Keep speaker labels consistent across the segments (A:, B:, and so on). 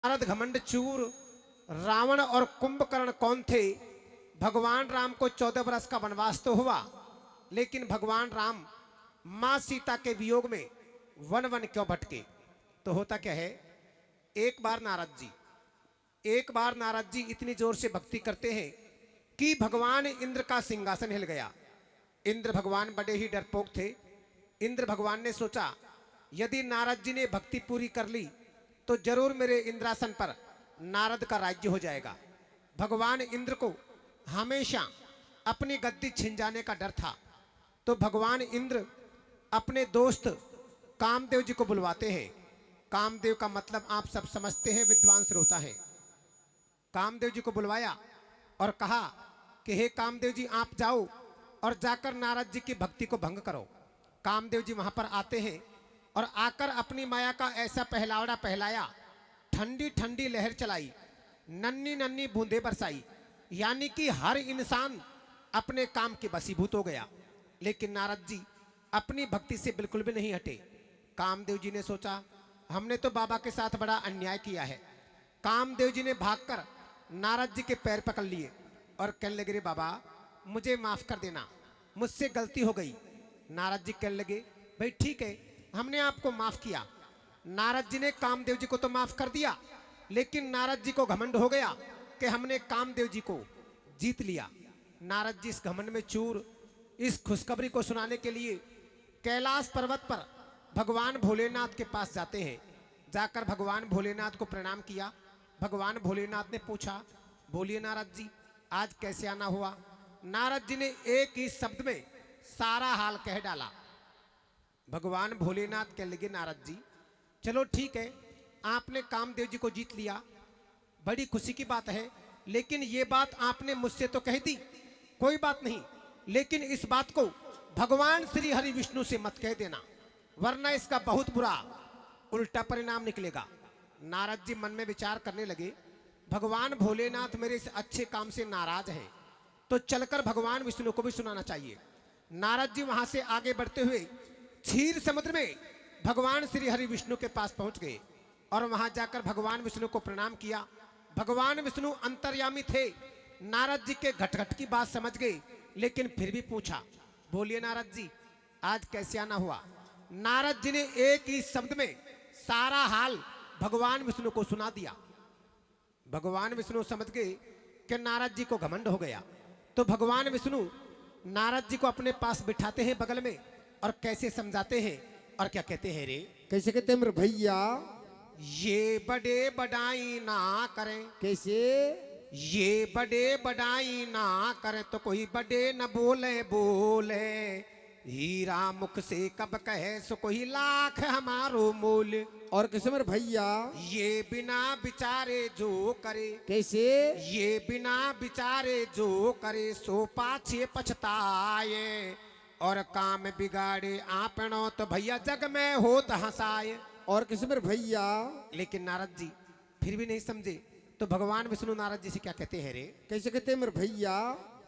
A: नारद घमंड चूर रावण और कुंभकर्ण कौन थे। भगवान राम को 14 वर्ष का वनवास तो हुआ, लेकिन भगवान राम मां सीता के वियोग में वन वन क्यों भटके। तो होता क्या है, एक बार नारद जी इतनी जोर से भक्ति करते हैं कि भगवान इंद्र का सिंहासन हिल गया। इंद्र भगवान बड़े ही डरपोक थे। इंद्र भगवान ने सोचा, यदि नारद जी ने भक्ति पूरी कर ली तो जरूर मेरे इंद्रासन पर नारद का राज्य हो जाएगा। भगवान इंद्र को हमेशा अपनी गद्दी छिन जाने का डर था। तो भगवान इंद्र अपने दोस्त कामदेव जी को बुलवाते हैं। कामदेव का मतलब आप सब समझते हैं, विद्वान श्रोता है। कामदेव जी को बुलवाया और कहा कि हे कामदेव जी, आप जाओ और जाकर नारद जी की भक्ति को भंग करो। कामदेव जी वहां पर आते हैं और आकर अपनी माया का ऐसा पहलावड़ा पहलाया, ठंडी ठंडी लहर चलाई, नन्ही नन्ही बूंदे बरसाई, यानी कि हर इंसान अपने काम के वशीभूत हो गया। लेकिन नारद जी अपनी भक्ति से बिल्कुल भी नहीं हटे। कामदेव जी ने सोचा, हमने तो बाबा के साथ बड़ा अन्याय किया है। कामदेव जी ने भागकर नारद जी के पैर पकड़ लिए और कहने लगे, रे बाबा मुझे माफ कर देना, मुझसे गलती हो गई। नारद जी कहने लगे, भाई ठीक है, हमने आपको माफ किया। नारद जी ने कामदेव जी को तो माफ कर दिया, लेकिन नारद जी को घमंड हो गया कि हमने कामदेव जी को जीत लिया। नारद जी इस घमंड में चूर इस खुशखबरी को सुनाने के लिए कैलाश पर्वत पर भगवान भोलेनाथ के पास जाते हैं। जाकर भगवान भोलेनाथ को प्रणाम किया। भगवान भोलेनाथ ने पूछा, बोलिए नारद जी, आज कैसे आना हुआ। नारद जी ने एक ही शब्द में सारा हाल कह डाला। भगवान भोलेनाथ कहने लगे, नारद जी चलो ठीक है, आपने कामदेव जी को जीत लिया, बड़ी खुशी की बात है, लेकिन ये बात आपने मुझसे तो कह दी, कोई बात नहीं, लेकिन इस बात को भगवान श्री हरि विष्णु से मत कह देना, वरना इसका बहुत बुरा उल्टा परिणाम निकलेगा। नारद जी मन में विचार करने लगे, भगवान भोलेनाथ मेरे इस अच्छे काम से नाराज हैं, तो चलकर भगवान विष्णु को भी सुनाना चाहिए। नारद जी वहां से आगे बढ़ते हुए क्षीर समुद्र में भगवान श्री हरि विष्णु के पास पहुंच गए और वहां जाकर भगवान विष्णु को प्रणाम किया। भगवान विष्णु अंतर्यामी थे, नारद जी के घटघट की बात समझ गए, लेकिन फिर भी पूछा, बोलिए नारद जी, आज कैसे आना हुआ। नारद जी ने एक ही शब्द में सारा हाल भगवान विष्णु को सुना दिया। भगवान विष्णु समझ गए कि नारद जी को घमंड हो गया। तो भगवान विष्णु नारद जी को अपने पास बिठाते हैं बगल में और कैसे समझाते हैं और क्या कहते हैं, रे
B: कैसे कहते हैं मेरे भैया,
A: ये बड़े बड़ाई ना करें।
B: कैसे?
A: ये बड़े बड़ाई ना करें तो कोई बड़े न बोले बोले, हीरा मुख से कब कहे सो कोई लाख हमारो मोल।
B: और कैसे मेरे भैया,
A: ये बिना विचारे जो करे,
B: कैसे?
A: ये बिना विचारे जो करे सो पाछे पछताए, और काम बिगाड़े आपनो तो भैया जग में होत हंसाए।
B: और कैसे मेरे भैया,
A: लेकिन नारद जी फिर भी नहीं समझे। तो भगवान विष्णु नारद जी से क्या कहते हैं, रे
B: कैसे कहते हैं मेरे भैया,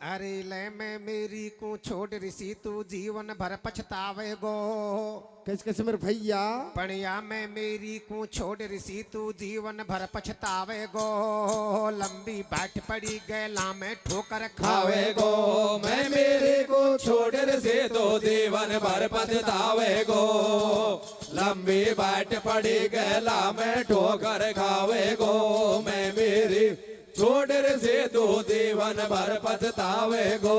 A: अरे ले मैं मेरी को छोड़ ऋषि तू जीवन भर पछतावे गो।
B: कैसे कैसे मेरे भैया,
A: पणिया मैं मेरी को छोड़ ऋषि तू जीवन भर पछतावे गो, लंबी बाट पड़ी गैला में ठोकर खावे गो।
C: मैं मेरे को छोड़ से तो जीवन भर पछतावे गो, लंबी बाट पड़ी गला में ठोकर खावे गो। मैं मेरी छोड़ से तो जीवन भर पछतावे गो,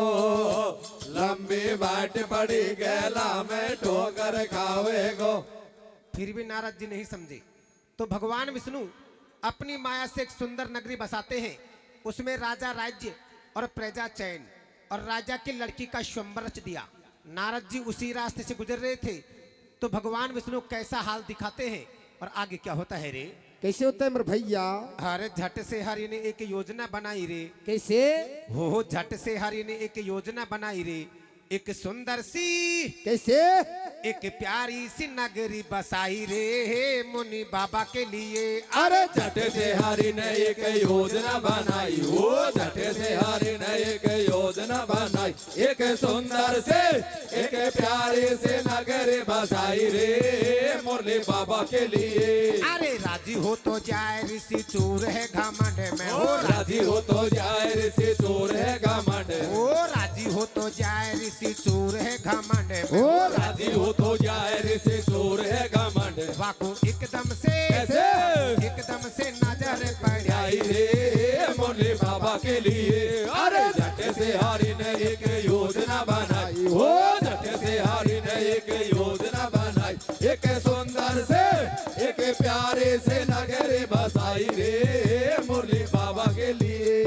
C: लंबी बाट पड़ी गला में ठोकर खावे गो।
A: फिर भी नारद जी नहीं समझे। तो भगवान विष्णु अपनी माया से एक सुंदर नगरी बसाते हैं, उसमें राजा राज्य और प्रजा चैन और राजा की लड़की का स्वयंवर रच दिया। नारद जी उसी रास्ते से गुजर रहे थे तो भगवान विष्णु कैसा हाल दिखाते हैं और आगे क्या होता है, रे
B: कैसे होता है मेरे भैया,
A: अरे झट से हरि ने एक योजना बनाई रे।
B: कैसे?
A: हो झट से हरि ने एक योजना बनाई रे, एक सुंदर सी
B: कैसे
A: एक प्यारी सी नगरी बसाई रे मुनि बाबा के लिए।
C: अरे झट से हरि ने एक योजना बनाई, हो झट से हरि ने एक योजना बनाई, एक सुंदर से एक प्यारे से नगर बसाई रे मुरली बाबा के लिए।
A: अरे राजी हो तो जाए ऋषि चूर है घमंड में,
C: ओ राजी हो तो जाए ऋषि चोर है घमंड,
A: ओ राजी हो तो जाए ऋषि चूर है घमंड में,
C: ओ राजी हो तो जाए ऋषि चोर है घमंड।
A: वाको एकदम से
C: कैसे?
A: एकदम से नजर पड़
C: आई रे मुरली बाबा के लिए। अरे झट से हरि ने एक योजना बनाई, हो झट से हरि ने एक योजना बनाई, एक सुंदर से एक प्यारे से नगर बसाई रे मुरली बाबा के लिए।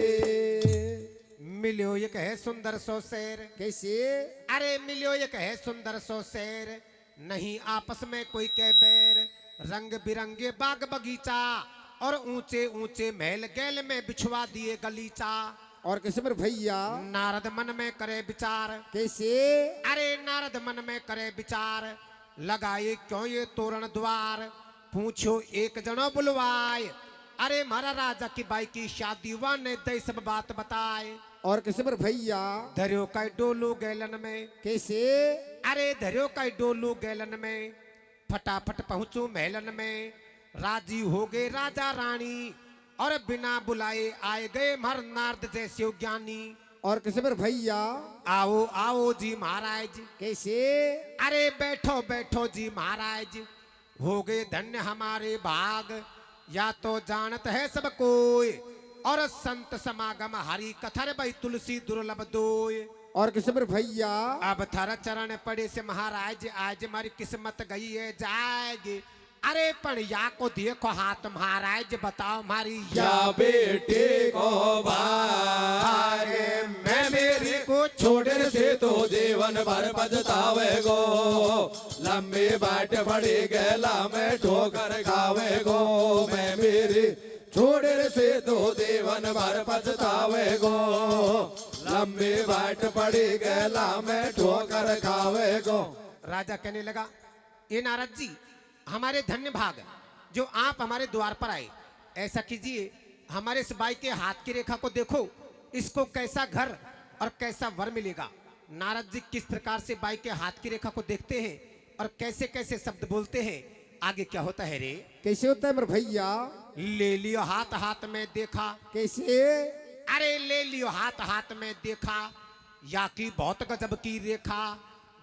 A: मिलो ये कहे सुंदर सो शेर,
B: कैसे
A: अरे मिलो ये कहे सुंदर सो शेर, नहीं आपस में कोई के बैर, रंग बिरंगे बाग बगीचा और ऊंचे ऊंचे महल गैल में बिछवा दिए गलीचा।
B: और कैसे मेरे भैया
A: नारद मन में करे विचार,
B: कैसे
A: अरे नारद मन में करे विचार, लगाए क्यों ये तोरण द्वार, पूछो एक जनो बुलवाए, अरे मारा राजा की बाई की शादी वाने दे सब बात बताए।
B: और कैसे मेरे भैया
A: धरियो का डोलू गैलन में,
B: कैसे
A: अरे धरियो का डोलू गैलन में, फटाफट पहुंचू महलन में, राजी हो गए राजा रानी और बिना बुलाए आए गए मर नारद जैसे ज्ञानी।
B: और कैसे मेरे भैया
A: आओ आओ जी महाराज,
B: कैसे
A: अरे बैठो बैठो जी महाराज, हो गए धन्य हमारे भाग, या तो जानत है सब कोई और संत समागम हरि कथर भाई तुलसी दुर्लभ दोय।
B: और कैसे मेरे भैया
A: अब थर चरण पड़े से महाराज आज हमारी किस्मत गई है जाएगी, अरे पण या को देखो हाथ महाराज बताओ हमारी
C: या बेटे को भाग मैं मेरे को छोड़ने से तो जीवन भर पछतावे गो, लंबी बाट पड़ी गला में ठोकर खावे गो, मैं मेरे छोड़ने से तो जीवन भर पछतावे गो, लंबी बाट पड़ी गला में ठोकर खावे गो।
A: राजा कहने लगा, ये नारद जी हमारे धन्य भाग जो आप हमारे द्वार पर आए, ऐसा कीजिए हमारे इस बाई के हाथ की रेखा को देखो, इसको कैसा घर और कैसा वर मिलेगा। नारद जी किस प्रकार से बाई के हाथ की रेखा को देखते हैं और कैसे कैसे शब्द बोलते हैं, आगे क्या होता है रे।
B: कैसे होता है मेरे भैया
A: ले लियो हाथ हाथ में देखा,
B: कैसे
A: अरे ले लियो हाथ हाथ में देखा, या की बहुत गजब की रेखा,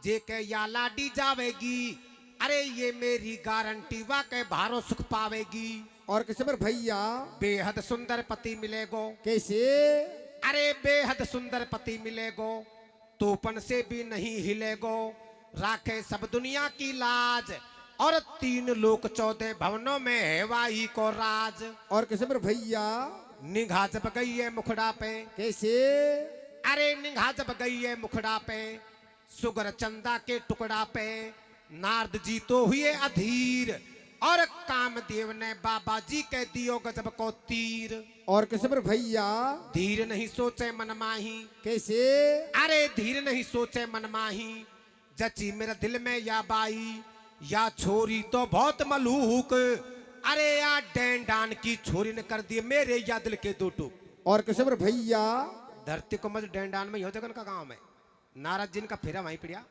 A: जे के या लाडी जावेगी, अरे ये मेरी गारंटी वाकई भारो सुख पावेगी।
B: और कैसे मेरे भैया
A: बेहद सुंदर पति मिलेगो,
B: कैसे
A: अरे बेहद सुंदर पति मिलेगो, तोपन से भी नहीं हिलेगो, राखे सब दुनिया की लाज, और 3 लोक 14 भवनों में है वाही को राज।
B: और कैसे मेरे भैया
A: निगाह जब गई है मुखड़ा पे,
B: कैसे
A: अरे निगाह जब गई है मुखड़ा पे, सुगर चंदा के टुकड़ा पे, नारद जी तो हुए अधीर, और कामदेव ने बाबा जी के दियो गजब को तीर।
B: और कैसे मेरे भैया
A: धीर नहीं सोचे मन माही,
B: कैसे
A: अरे धीर नहीं सोचे मन माही, जची मेरे दिल में या बाई, या छोरी तो बहुत मलूक, अरे या डैन डान की छोरी ने कर दिए मेरे या दिल के 2 टूक।
B: और कैसे मेरे भैया
A: धरती को मज डैन डान में हो जगन का गांव में नारद जी का फेरा वहीं पड़िया।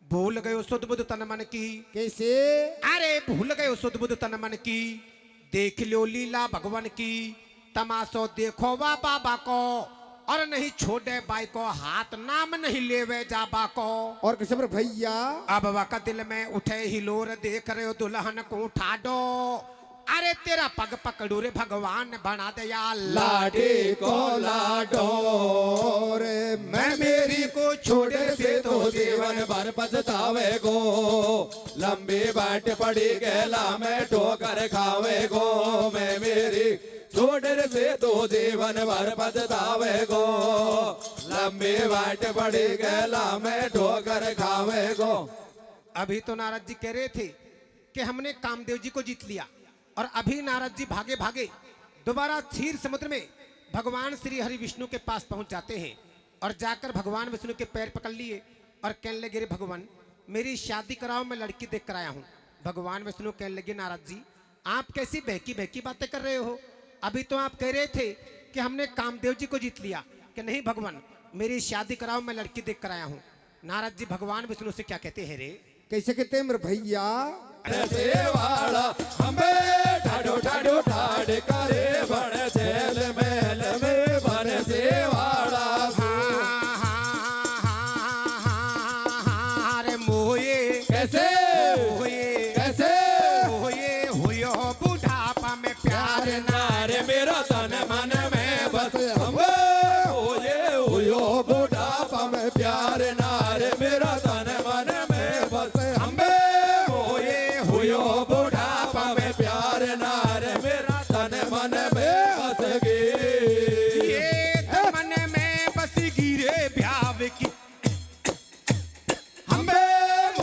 A: भूल गए सुध बुध तन मन की,
B: कैसे
A: अरे भूल गए सुध बुध तन मन की, देख लो लीला भगवान की, तमाशो देखो वा बाबा को, और नहीं छोड़े बाई को हाथ नाम नहीं लेवे जाबा को।
B: और कैसे मेरे भैया
A: अब वका दिल में उठे हिलोर, देख रहे हो दुल्हन को उठा दो, अरे तेरा पग पकड़ू रे भगवान बना दे या
C: लाडे को लाडो रे मैं मेरी को छोड़ने से तो जीवन भर पछतावे गो, लंबी बाट पड़ी गला में ठोकर खावे गो, मैं मेरी छोड़ने से तो जीवन भर पछतावे गो, लंबी बाट पड़ी गला में ठोकर खावे गो।
A: अभी तो नारद जी कह रहे थे कि हमने कामदेव जी को जीत लिया, और अभी नारद जी भागे भागे दोबारा क्षीर समुद्र में भगवान श्री हरि विष्णु के पास पहुंच जाते हैं, और जाकर भगवान विष्णु के पैर पकड़ लिए और कहने लगे रे भगवान मेरी शादी कराओ, मैं लड़की देख कर आया हूँ। भगवान विष्णु कहने लगे नारद जी आप कैसी बहकी बहकी बातें कर रहे हो, अभी तो आप कह रहे थे कि हमने कामदेव जी को जीत लिया। कि नहीं भगवान मेरी शादी कराओ, मैं लड़की देख कर आया हूँ। नारद जी भगवान विष्णु से क्या कहते हैं रे?
B: कैसे कहते हैं मेरे भैया?
C: सेवाड़ा हमें ठाडो ठाडो ठाड करे बन झेल महल में बन सेवाड़ा
A: अरे मोये
C: कैसे कैसे
A: हुयो बुढ़ापा में प्यार
C: प्यार नारे मेरा तन मन में बस हमें हुयो बुढ़ापा में प्यार नारे मेरा तन मन में बस हमें हुयो बुढ़ापा में प्यार नारे मेरा तन मन में बस गई
A: ये मन में बस गिरे ब्याव की
C: हमें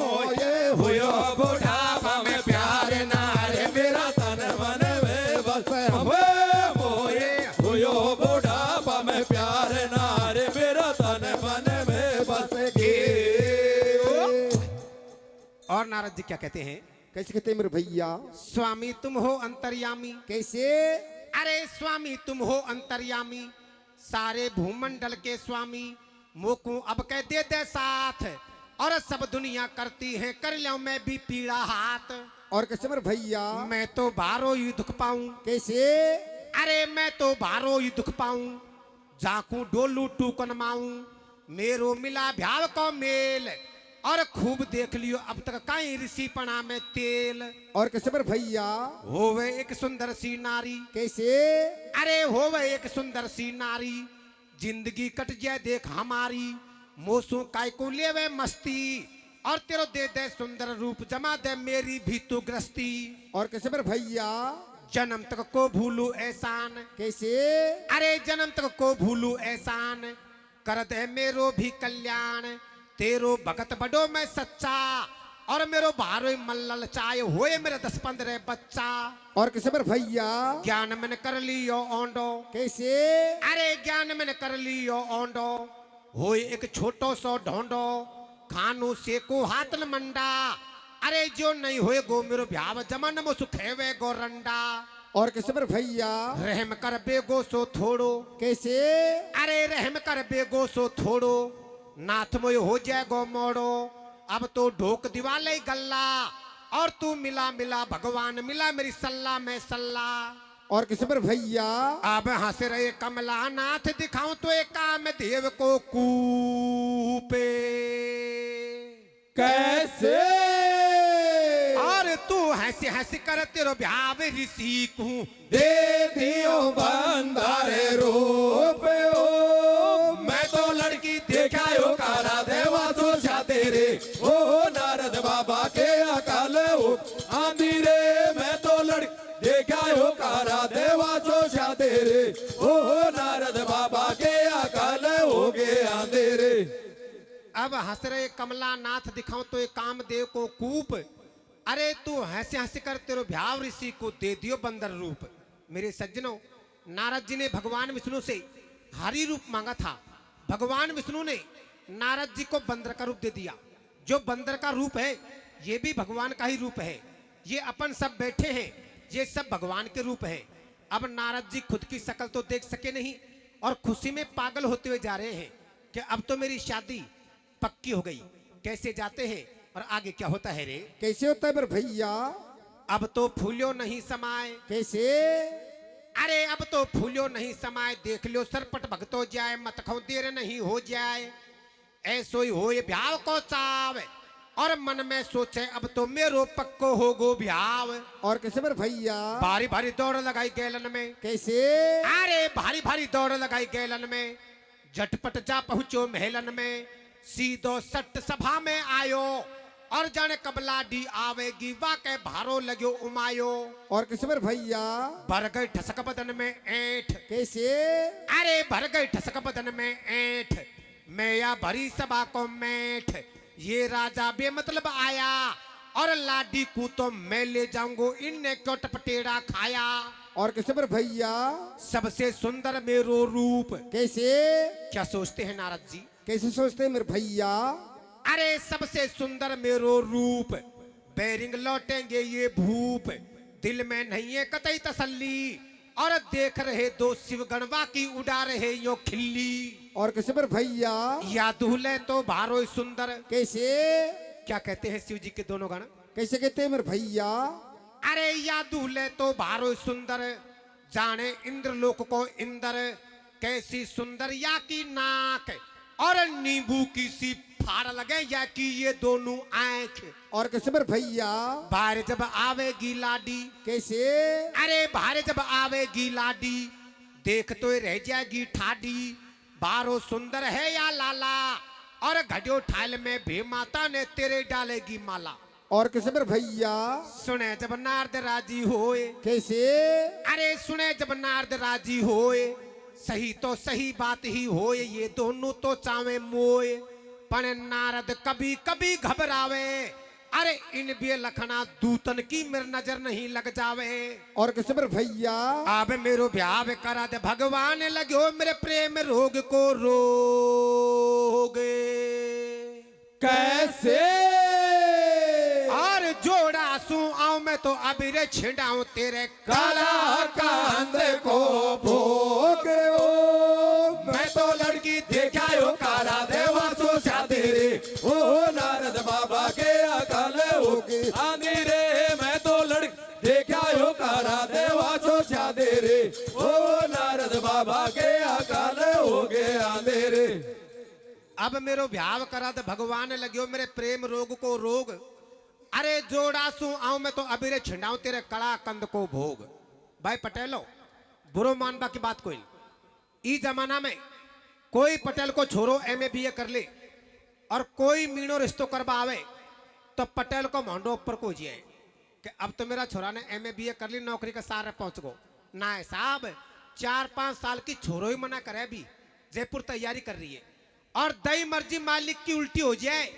C: हुयो बुढ़ापा में प्यार नारे मेरा तन मन में बस हमें हुयो बुढ़ापा में प्यार नारे मेरा तन मन में बस गई।
A: और नारद जी क्या कहते हैं?
B: कैसे कहते हैं मेरे भैया?
A: स्वामी तुम हो अंतर्यामी।
B: कैसे?
A: अरे स्वामी तुम हो अंतर्यामी, सारे भूमंडल के स्वामी, मोकू अब कह दे दे साथ, और सब दुनिया करती है कर लो मैं भी पीड़ा हाथ।
B: और कैसे मेरे भैया?
A: मैं तो बारो ही दुख पाऊं।
B: कैसे?
A: अरे मैं तो बारो ही दुख पाऊं, जाकू डोलू टूकन माऊं, मेरो मिला भ्याव को मेल, और खूब देख लियो अब तक कहीं ऋषि पना में तेल।
B: और कैसे मेरे भैया?
A: होवे एक सुंदर सी नारी।
B: कैसे?
A: अरे होवे एक सुंदर सी नारी, जिंदगी कट जाए देख हमारी, मोसू काय को लेवे मस्ती, और तेरो दे दे सुंदर रूप जमा दे मेरी भी तू ग्रस्ती।
B: और कैसे मेरे भैया?
A: जन्म तक को भूलू एहसान।
B: कैसे?
A: अरे जन्म तक को भूलू एहसान, कर दे मेरो भी कल्याण, तेरो भगत बडो मैं सच्चा, और मेरो बारो मल्लल चाय होए मेरे 10-15 बच्चा।
B: और कैसे मेरे भैया?
A: ज्ञान मैंने कर लियो ओंडो।
B: कैसे?
A: अरे ज्ञान मैंने कर लियो ओंडो, होए एक छोटो सो ढोंडो, खानू से को हाथन मंडा, अरे जो नहीं होए गो मेरो भ्याव जमन मो सुखेवे गो रंडा।
B: और कैसे मेरे भैया?
A: रहम कर बेगो सो थोड़ो।
B: कैसे?
A: अरे रहम कर बेगो सो थोड़ो, नाथ मोय हो जाए गो मोड़ो, अब तो ढोक दिवाले गल्ला, और तू मिला मिला भगवान मिला मेरी सल्ला में सल्ला।
B: और कैसे मेरे भैया?
A: अब हंस रहे कमला नाथ दिखाऊं तो एक काम देव को कूपे।
C: कैसे?
A: और तू हंसी हंसी कर तेरो ब्याव ऋषि को
C: दे दियो बंदारे रूप ओ, मैं तो लड़की देखायो कारा देवा सोचा तेरे ओ नारद बाबा के अकाल हो आंधी रे, मैं तो लड़की देखायो कारा देवा सोचा तेरे ओ नारद बाबा के अकाल हो गए अंधेरे।
A: अब हंस रहे कमला नाथ दिखाऊं तो एक कामदेव को कूप, अरे तू हंसी हंसी कर तेरो भ्याव ऋषि को दे दियो बंदर रूप। मेरे सज्जनों, नारद जी ने भगवान विष्णु से हरि रूप मांगा था, भगवान विष्णु ने नारद जी को बंदर का रूप दे दिया। जो बंदर का रूप है ये भी भगवान का ही रूप है, ये अपन सब बैठे हैं ये सब भगवान के रूप है। अब नारद जी खुद की शक्ल तो देख सके नहीं, और खुशी में पागल होते हुए जा रहे हैं कि अब तो मेरी शादी पक्की हो गई। कैसे जाते हैं और आगे क्या होता है रे?
B: कैसे होता है मेरे भैया?
A: अब तो फूलो नहीं समाए।
B: कैसे?
A: अरे अब तो फूलो नहीं समाए, देख लो सरपट भगतो जाए, मत खाओ देर नहीं हो जाए, ऐसो ही हो ये भ्याव को चाव, और मन में सोचे अब तो मेरो पक्को हो गो भ्याव।
B: और कैसे मेरे भैया?
A: भारी भारी दौड़ लगाई गैलन में।
B: कैसे?
A: अरे भारी भारी दौड़ लगाई गैलन में, झटपट जा पहुंचो महलन में, सीधो सट सभा में आयो, और जाने कबलाडी आवेगी वाके भारो लग्यो उमायो।
B: और कैसे मेरे भैया?
A: भर गई ठसक बदन में ऐठ।
B: कैसे?
A: अरे भर गई ठसक बदन में ऐठ, मैं या भरी सभा को मैठ, ये राजा बेमतलब आया, और लाडी को तो मैं ले जाऊंगो, इनने क्यों टपटेड़ा खाया।
B: और कैसे मेरे भैया?
A: सबसे सुंदर मेरो रूप।
B: कैसे?
A: क्या सोचते हैं नारद जी?
B: कैसे सोचते हैं मेरे भैया?
A: अरे सबसे सुंदर मेरो रूप, बैरिंग लौटेंगे ये भूप, दिल में नहीं है कतई तसल्ली, और देख रहे दो शिव गणवा की उड़ा रहे यो खिल्ली।
B: और कैसे मेरे भैया?
A: या दूल्हे तो भारो सुंदर,
B: कैसे?
A: क्या कहते हैं शिव जी के दोनों गण?
B: कैसे कहते हैं मेरे भैया?
A: अरे या दूल्हे तो भारो सुंदर, जाने इंद्र लोक को इंदर, कैसी सुंदर या की नाक, और नींबू की सी फाड़ लगे या कि ये दोनों आंख।
B: और कैसे मेरे भैया?
A: बाहर जब आवेगी लाडी,
B: कैसे?
A: अरे बाहर जब आवेगी लाडी, देख तो रह जाएगी ठाडी, बारो सुंदर है या लाला, और घड़ियो ठाल में भी माता ने तेरे डालेगी माला।
B: और कैसे मेरे भैया?
A: सुने जब नारद राजी होए,
B: कैसे?
A: अरे सुने जब नारद राजी होए, सही तो सही बात ही होए, ये दोनों तो चावे मोए, पण नारद कभी कभी घबरावे, अरे इन बे लखना दूतन की मेर नजर नहीं लग जावे।
B: और कैसे मेरे भैया?
A: अब मेरो ब्याह करा दे भगवान, लगो मेरे प्रेम रोग को रोगे।
C: कैसे?
A: और जोड़ा सू आऊं मैं तो अभी रे छिड़ाऊं तेरे
C: काला कांद को भोगे ओ, मैं तो लड़की देखा यो काला देवा सो शादी रे, ओ नारद बाबा के अकाल होगे आंधी रे, मैं तो लड़की देखा यो काला देवा सो शादी रे, ओ नारद बाबा के अकाल होगे आंधी रे।
A: अब मेरो ब्याह करा दे भगवान, लग्यो मेरे प्रेम रोग को रोग, अरे जोड़ा सू आऊं मैं तो अभी रे छिड़ाऊं तेरे कड़ा कंद को भोग। भाई पटेलो, बुरो मानबा की बात कोई नहीं, ई जमाना में कोई पटेल को छोरो एमए बीए कर ले और कोई मीणो रिश्तो करवा आवे तो पटेल को मोंडो ऊपर को जिए कि अब तो मेरा छोरा ने एमए बीए कर ली, नौकरी के सारे पहुंच गो ना है साहब। 4-5 साल की छोरो ही मना करे, अभी जयपुर तैयारी कर रही है, और दई मर्जी मालिक की उल्टी हो जाए,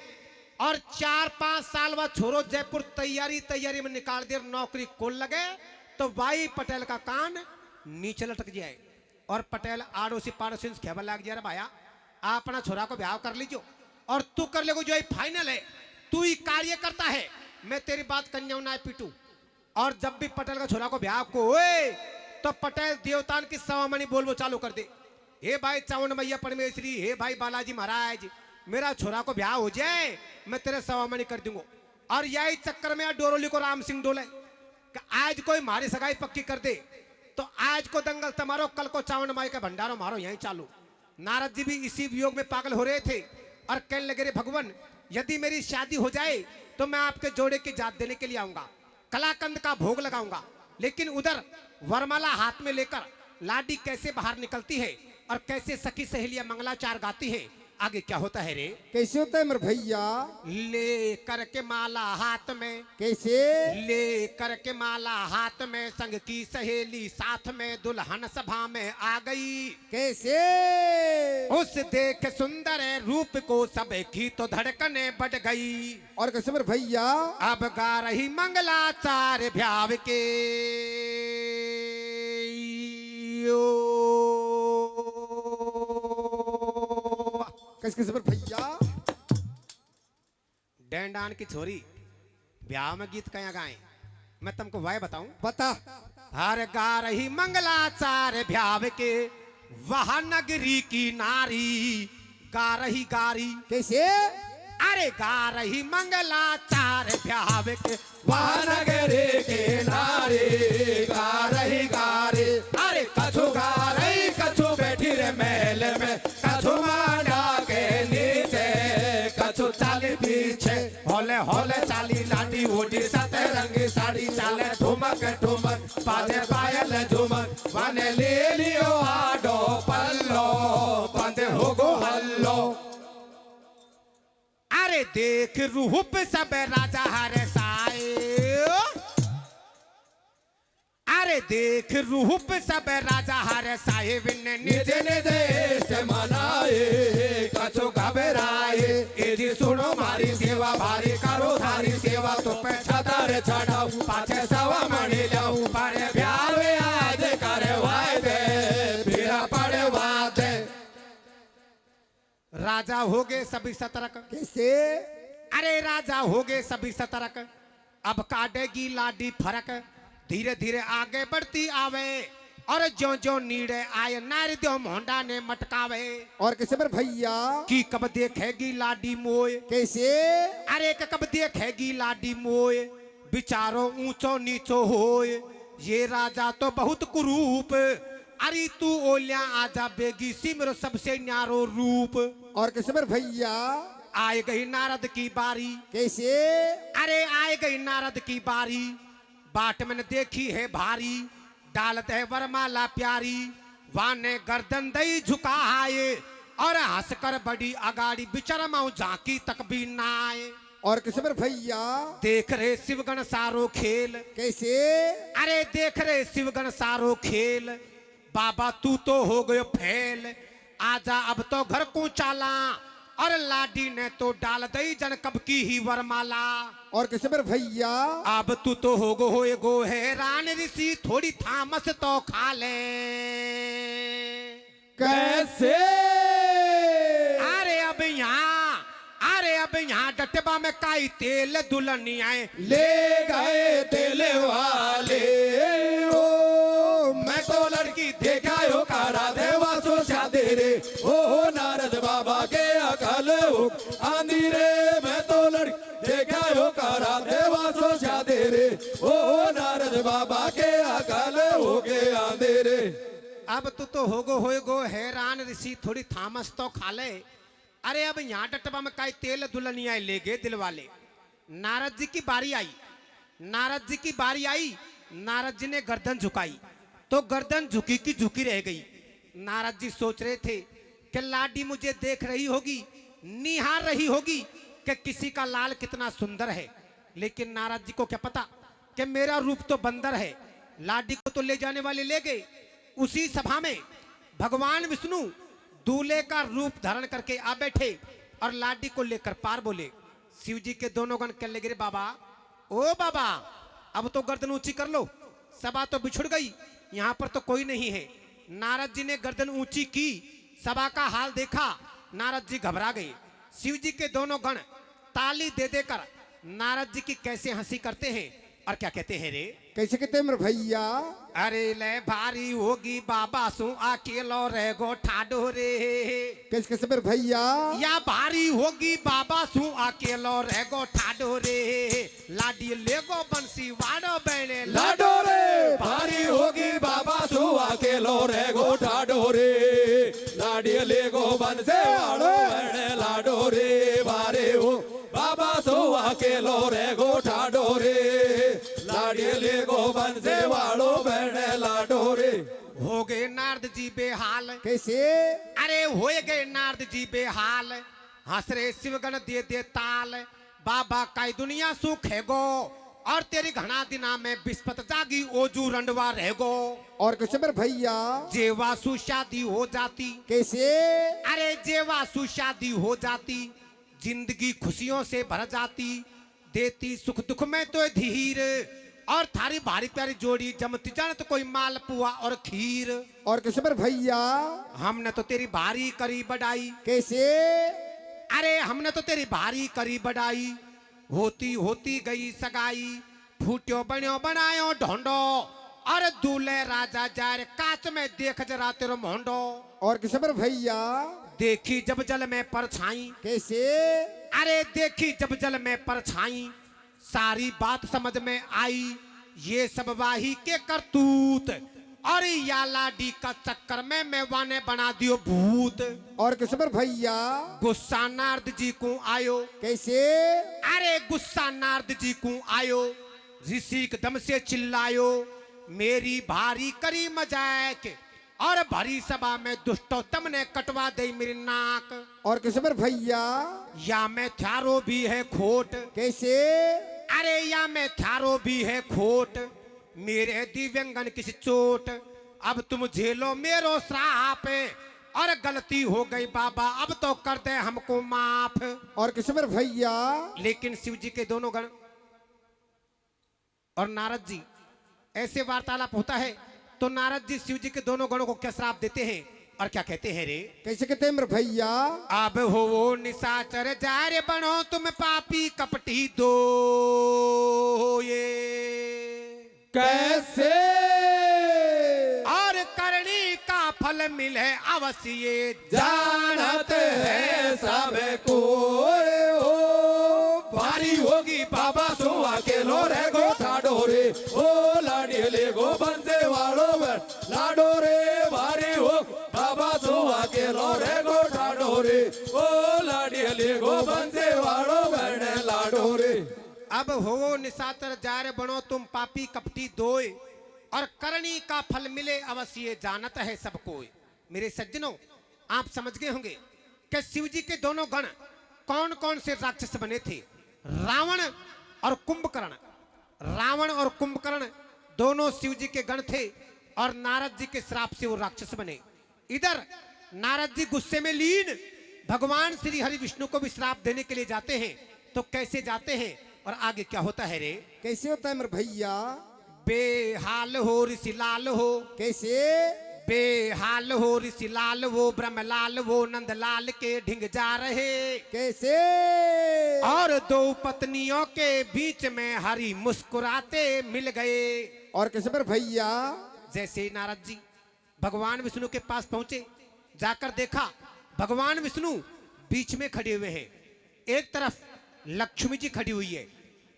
A: और 4-5 साल बाद छोरो जयपुर तैयारी में निकाल दे, नौकरी खोल लगे तो भाई पटेल का कान नीचे लटक जाए, और पटेल आड़ोसी पाड़ोसी से खेबल लग जाए, भाया आप अपना छोरा को ब्याह कर लीजिए, और तू कर ले जो फाइनल है, तू ही कार्य करता है, मैं तेरी बात कन्या ना पीटू। और जब भी पटेल का छोरा को ब्याह को होए तो पटेल देवतान की सवामणि बोलबो चालू कर दे, हे भाई चावंड मैया परमेश्वरी, हे भाई बालाजी महाराज, मेरा छोरा को ब्याह हो जाए मैं तेरे सवामणि कर दूंगा। और यही चक्कर में डोरोली को राम सिंह डोले कि आज कोई मारी सगाई पक्की कर दे तो आज को दंगल तमारो, कल को चावंड माई का भंडारो मारो यहीं चालू। नारद जी भी इसी वियोग में पागल हो रहे थे और कहने लगे, रे भगवान यदि मेरी शादी हो जाए तो मैं आपके जोड़े की जात देने के लिए आऊंगा, कलाकंद का भोग लगाऊंगा। लेकिन उधर वरमाला हाथ में लेकर लाडी कैसे बाहर निकलती है और कैसे सखी सहेलियां मंगलाचार गाती है, आगे क्या होता है रे?
B: कैसे होता है मेरे भैया?
A: ले करके माला हाथ में,
B: कैसे?
A: ले करके माला हाथ में, संग की सहेली साथ में, दुल्हन सभा में आ गई।
B: कैसे?
A: उस देख सुंदर रूप को सब की तो धड़कने बढ़ गई।
B: और कैसे मेरे भैया?
A: अब गा रही मंगलाचार भ्याव के
B: कैसे मेरे भैया?
A: डैंडान की छोरी ब्याह में गीत कया गाए, मैं तुमको वह बताऊं।
B: बता।
A: हर गा रही मंगलाचार भ्याव के, वह नगरी की नारी गा रही गारी।
B: कैसे?
A: अरे गा रही मंगलाचार भ्याव के,
C: वह नगरी के नारी गा रही गारी। अरे कछु गा रही कछु बैठी रे महल में, कछु मांडा के नीचे, कछु चाली पीछे,
A: होले होले
C: चाली लाडी ओडी सतरंगी साड़ी, चाले ठुमक ठुमक बाजे पायल झुमक, बने ले लियो आडो पल्लो, बंदे हो गो हल्लो।
A: अरे देख रूप सब राजा हर साए, अरे देख रूप सब राजा हर साहेब ने
C: निज निज इष्ट मनाए, कछु घबराए, एजी सुनो मारी सेवा भारी, करो थारी सेवा तो पे छतर चढ़ाऊ, पाछे सवा मणि लाऊ, पर ब्यावे आज करवाए दे, फिर पड़वा दे।
A: राजा हो गए सभी सतर्क।
B: कैसे?
A: अरे राजा हो गए सभी सतर्क, अब काटेगी लाडी फरक, धीरे धीरे आगे बढ़ती आवे, और ज्यो ज्यो नीड़े आए नारी द्यो मोहंडा ने मटकावे।
B: और कैसे मेरे भैया?
A: कि कब देखेगी लाडी मोय,
B: कैसे?
A: अरे कब देखेगी लाडी मोय, बिचारो ऊंचो नीचो होय, ये राजा तो बहुत कुरूप, अरे तू ओलिया आजा बेगी सिमरो सबसे न्यारो रूप।
B: और कैसे मेरे भैया?
A: आए गई नारद की बारी,
B: कैसे?
A: अरे आए गई नारद की बारी, बाट में देखी है भारी, डालत है वरमाला प्यारी, वाने गर्दन दई झुकाए, और हंसकर बड़ी अगाड़ी बिचरमाऊ झांकी तक भी ना आए।
B: और कैसे मेरे भैया?
A: देख रहे शिवगण सारो खेल,
B: कैसे?
A: अरे देख रहे शिवगण सारो खेल, बाबा तू तो हो गयो फेल, आजा अब तो घर को चाला, और लाडी ने तो डाल दई जन कब की ही वरमाला।
B: और कैसे मेरे भैया?
A: अब तू तो हो गो हैरान ऋषि, थोड़ी थामस तो खा ले।
C: कैसे?
A: अरे अब यहाँ डटबा में काई तेल दुल्हनियाए
C: ले गए तेल वाले, ओ मैं तो लड़की देखा हो कारा देवा सो शादे रे, ओ नारद बाबा के अकल हो आंधी रे, मैं तो लड़की देखा हो कारा देवा सो शादे रे, ओ नारद बाबा के अकल हो के आंधे रे।
A: अब तू तो हो गो हैरान ऋषि, थोड़ी थामस तो खा ले। अरे अब यहाँ डटबा में काई तेल दुल्हनिया ले गए दिल वाले। नारद जी की बारी आई, नारद जी की बारी आई, नारद जी ने गर्दन झुकाई, तो गर्दन झुकी की झुकी रह गई। नारद जी सोच रहे थे कि लाडी मुझे देख रही होगी, निहार रही होगी कि किसी का लाल कितना सुंदर है, लेकिन नारद जी को क्या पता कि मेरा रूप तो बंदर है। लाडी को तो ले जाने वाले ले गए। उसी सभा में भगवान विष्णु दूल्हे का रूप धारण करके आ बैठे, और लाडी को लेकर पार बोले। शिव जी के दोनों गण कहने लगे, बाबा ओ बाबा अब तो गर्दन ऊंची कर लो, सभा तो बिछुड़ गई, यहाँ पर तो कोई नहीं है। नारद जी ने गर्दन ऊंची की, सभा का हाल देखा, नारद जी घबरा गए। शिव जी के दोनों गण ताली दे देकर नारद जी की कैसे हंसी करते हैं, और क्या कहते हैं रे?
B: कैसे कहते हैं मेरे भैया?
A: अरे ले भारी होगी बाबा सु अकेलो रह गो ठाडो रे।
B: कैसे कैसे मेरे भैया?
A: या भारी होगी बाबा सु अकेलो रह गो ठाडो रे, लाडी ले गो बंसी वाड़ो बैने
C: लाडो रे, भारी होगी बाबा सुआ के लो रे गोठा डोरे, लाडी ले गो बन से वाड़ो बने लाडो रे, भारे हो बाबा सुआ के लो रे गोठा डोरे, लाडी ले गो बन से वाड़ो बने लाडो रे।
A: हो गए नारद जी बेहाल।
B: कैसे?
A: अरे हो गए नारद जी बेहाल, हंस रहे शिवगण दे दे ताल, बाबा काई दुनिया सुख है गो, और तेरी घना दिना में बिस्पत जागी ओजू रंडवा रह गो।
B: और कैसे मेरे भैया?
A: जेवासु शादी हो जाती।
B: कैसे?
A: अरे जेवासु शादी हो जाती, जिंदगी खुशियों से भर जाती, देती सुख दुख में तो धीर, और थारी भारी प्यारी जोड़ी जमती जान तो कोई मालपुआ और खीर।
B: और कैसे मेरे भैया?
A: हमने तो तेरी भारी करी बढ़ाई।
B: कैसे?
A: अरे हमने तो तेरी भारी करी बढ़ाई, होती होती गई सगाई, फूट्यो बन्यो बनायो ढोंडो, और दूल्हे राजा जार कांच में देख जरा तेरो मोंडो।
B: और कैसे मेरे भैया?
A: देखी जब जल में परछाई।
B: कैसे?
A: अरे देखी जब जल में परछाई, सारी बात समझ में आई, ये सब वाही के करतूत, और या लाडी का चक्कर में मैं वाने बना दियो भूत।
B: और कैसे मेरे भैया?
A: गुस्सा नारद जी को आयो।
B: कैसे?
A: अरे गुस्सा नारद जी को आयो, ऋषि एकदम से चिल्लायो, मेरी भारी करी मजाक, और भरी सभा में दुष्टोत्तम ने कटवा दे मेरी नाक।
B: और कैसे मेरे भैया?
A: या मैं थारो भी है खोट।
B: कैसे?
A: अरे या मैं थारो भी है खोट, मेरे दिव्यंगन किसी चोट, अब तुम झेलो मेरो श्राप, और गलती हो गई बाबा अब तो कर दे हमको माफ।
B: और कैसे मेरे भैया?
A: लेकिन शिव जी के दोनों गण और नारद जी ऐसे वार्तालाप होता है, तो नारद जी शिव जी के दोनों गणों को क्या श्राप देते हैं, और क्या कहते हैं रे?
B: कैसे कहते हैं मेरे भैया?
A: अब हो वो निशाचर जारे बनो तुम पापी कपटी दो ये
C: कैसे
A: और करनी का फल मिले अवश्य ये
C: जानत है सब कोई हो भारी होगी बाबा सुआ के लोरे गोठा डोरे ओ लाडीले गो बंसे वालो लाडो रे भारी हो बाबा सुआ के लोरे गोठा डोरे ओ लाडीले गो बंसे वालो बने लाडो रे।
A: अब हो निशाचर जार बनो तुम पापी कपटी दोय और करनी का फल मिले अवश्य ये जानत है सब कोई। मेरे सज्जनों, आप समझ गए होंगे कि शिव जी के दोनों गण कौन कौन से राक्षस बने थे, रावण और कुंभकर्ण। रावण और कुंभकर्ण दोनों शिव जी के गण थे और नारद जी के श्राप से वो राक्षस बने। इधर नारद जी गुस्से में लीन भगवान श्री हरि विष्णु को भी श्राप देने के लिए जाते हैं। तो कैसे जाते हैं और आगे क्या होता है रे?
B: कैसे होता है मेरे भैया?
A: बेहाल हो ऋषि लाल हो,
B: कैसे?
A: बेहाल हो ऋषि लाल वो ब्रह्मलाल वो नंदलाल के ढिंग जा रहे।
B: कैसे?
A: और दो पत्नियों के बीच में हरि मुस्कुराते मिल गए।
B: और कैसे मेरे भैया?
A: जैसे नारद जी भगवान विष्णु के पास पहुंचे, जाकर देखा भगवान विष्णु बीच में खड़े हुए हैं। एक तरफ लक्ष्मी जी खड़ी हुई है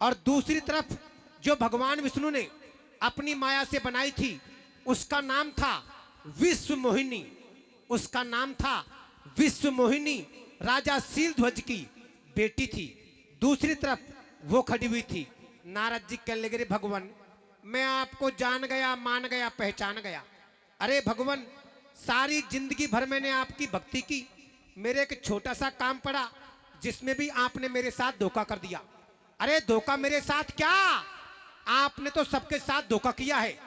A: और दूसरी तरफ जो भगवान विष्णु ने अपनी माया से बनाई थी उसका नाम था विश्व मोहिनी। उसका नाम था विश्व मोहिनी, राजा शीलध्वज की बेटी थी। दूसरी तरफ वो खड़ी हुई थी। नारद जी कहने लगे, भगवान मैं आपको जान गया, मान गया, पहचान गया। अरे भगवान, सारी जिंदगी भर मैंने आपकी भक्ति की, मेरे एक छोटा सा काम पड़ा जिसमें भी आपने मेरे साथ धोखा कर दिया। अरे धोखा मेरे साथ क्या, आपने तो सबके साथ धोखा किया है।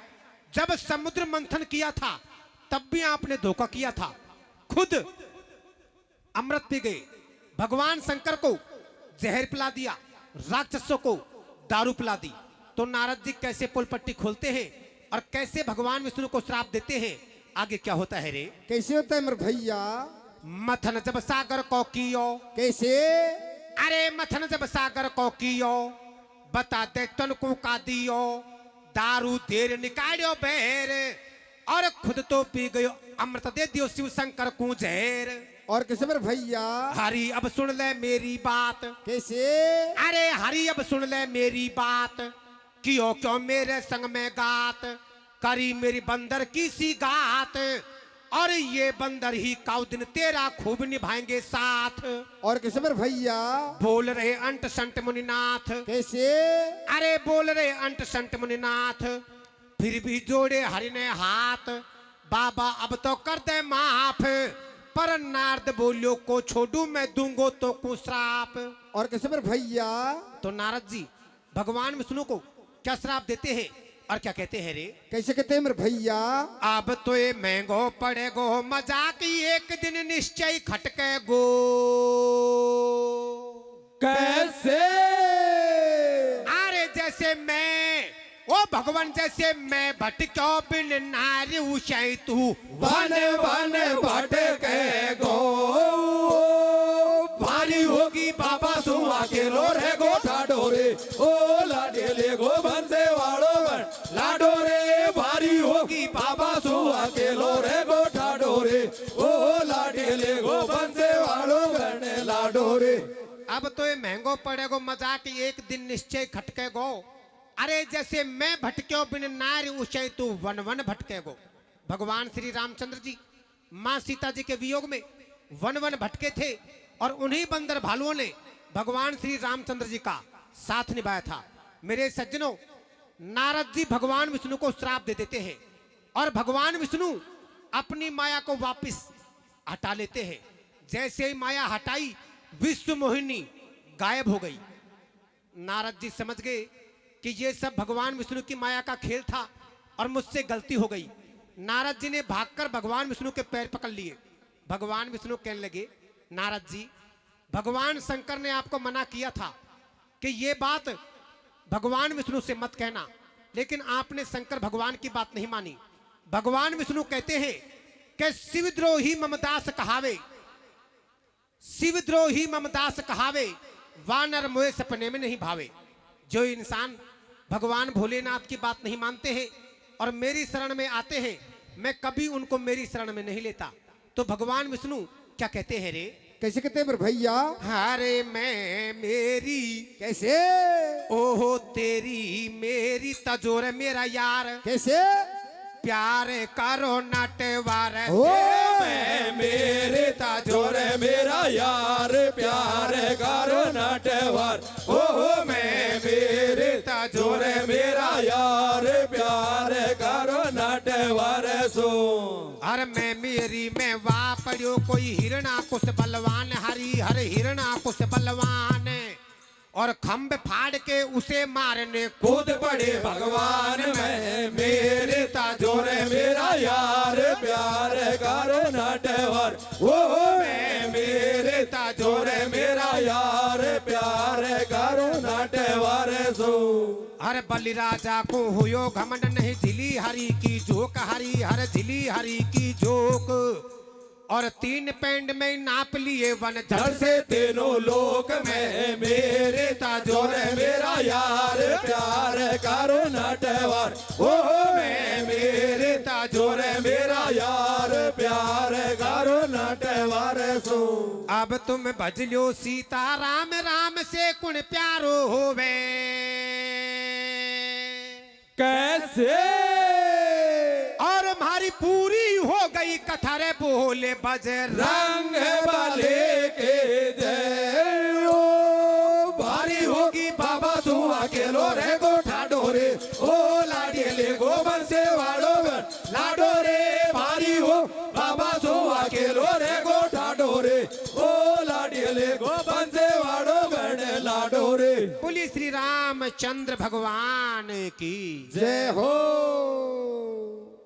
A: जब समुद्र मंथन किया था तब भी आपने धोखा किया था। खुद अमृत पी गए, भगवान शंकर को जहर पिला दिया, राक्षसों को दारू पिला दी। तो नारद जी कैसे पुलपट्टी खोलते हैं और कैसे भगवान विष्णु को श्राप देते हैं, आगे क्या होता है रे?
B: कैसे होता है मेरे भैया?
A: मथन जब सागर को कियो।
B: कैसे?
A: अरे मथन जब सागर को कियो, बता दे तन को का दियो, दारू देर निकालियो बहर, और खुद तो पी गयो अमृत दे दियो शिव शंकर को जहर।
B: और कैसे मेरे भैया?
A: हरि अब सुन ले मेरी बात।
B: कैसे?
A: अरे हरि अब सुन ले मेरी बात, क्यों क्यों मेरे संग में गात, करी मेरी बंदर की सी गात, और ये बंदर ही काउ दिन तेरा खूब निभाएंगे साथ।
B: और कैसे मेरे भैया?
A: बोल रहे अंट संट मुनिनाथ।
B: कैसे?
A: अरे बोल रहे अंट संट मुनिनाथ, फिर भी जोड़े हरि ने हाथ, बाबा अब तो कर दे माफ, पर नारद बोलियो को छोड़ू मैं दूंगो तो को श्राप।
B: और कैसे मेरे भैया?
A: तो नारद जी भगवान विष्णु को क्या श्राप देते हैं और क्या कहते हैं रे?
B: कैसे कहते हैं मेरे भैया?
A: अब तो ये महंगो पड़ेगो मजाक, एक दिन निश्चय खटके गो।
C: कैसे?
A: अरे जैसे मैं, ओ भगवान जैसे मैं भटक्यो बिन नारी उषाई तू,
C: वन वन भटके गो, भारी होगी बाबा सुआ के लोरे गोठा डोरे, ओ लाडीले गो बंसे वालो लाडो रे, भारी होगी बाबा सुआ के लोरे गोठा डोरे, ओ लाडीले गो बंसे वालो बने लाडो रे।
A: अब तो ये महंगो पड़ेगो मजाक, एक दिन निश्चय खटके गो। अरे जैसे मैं भटक्यो बिन नारी उषाई तू, वन वन भटके गो। भगवान श्री रामचंद्र जी मां सीता जी के वियोग में वन वन भटके थे और उन्हीं बंदर भालुओं ने भगवान श्री रामचंद्र जी का साथ निभाया था। मेरे सज्जनों, नारद जी भगवान विष्णु को श्राप दे देते हैं और भगवान विष्णु अपनी माया को वापस हटा लेते हैं। जैसे ही माया हटाई, विश्व मोहिनी गायब हो गई। नारद जी समझ गए कि ये सब भगवान विष्णु की माया का खेल था और मुझसे गलती हो गई। नारद जी ने भागकर भगवान विष्णु के पैर पकड़ लिए। भगवान विष्णु कहने लगे, नारद जी भगवान शंकर ने आपको मना किया था कि ये बात भगवान विष्णु से मत कहना, लेकिन आपने शंकर भगवान की बात नहीं मानी। भगवान विष्णु कहते हैं कि शिवद्रोही ममदास कहावे, शिवद्रोही ममदास कहावे, वानर मोए सपने में नहीं भावे। जो इंसान भगवान भोलेनाथ की बात नहीं मानते हैं और मेरी शरण में आते हैं, मैं कभी उनको मेरी शरण में नहीं लेता। तो भगवान विष्णु क्या कहते हैं रे?
B: कैसे कहते हैं मेरे भैया?
A: हरे मैं मेरी,
B: कैसे?
A: ओहो तेरी मेरी तजोर मेरा यार,
B: कैसे?
A: प्यार करो नटवार
B: ओ
C: मैं मेरे ताजोर मेरा यार, प्यार करो नटवर। ओ मैं मेरे ताजोर मेरा यार, प्यार करो नटवर सो।
A: हर मैं मेरी में वाह पड़ियो कोई हिरणा कुछ बलवान, हरी हर हिरणा कुछ बलवान, और खंभ फाड़ के उसे मारने
C: कूद पड़े भगवान। मैं मेरे ताजोर मेरा यार, प्यार करो नटवर। ओ मैं मेरे ताजोर मेरा यार, प्यार करो नटवर सो।
A: हर बलि राजा को हुयो घमंड नहीं, झिली हरी की झोंक, हरी हर झिली हरी की झोंक, और 3 पैंड में नाप लिए वन
C: जड़ से तीनों लोक में मेरे ताजोर मेरा यार, प्यार करो नटवर। ओ मैं मेरे ताजोर मेरा यार, प्यार करो नटवर सो।
A: अब तुम भज लो सीता राम, राम से कुण प्यारो होवे।
C: कैसे?
A: और हमारी पूरी हो गई कथा रे बोले बजरंग
C: रंग वाले के जय ओ, भारी होगी बाबा सुहा के लो रे गोठा डोरे। ओ लाडिले गोबर से वाड़ो बन लाडो रे, भारी हो बाबा सुहा के लो रे गोठा डोरे। ओ लाडिले गोबर से वाड़ो बन लाडो रे।
A: बोली श्री रामचंद्र भगवान की
B: जय हो।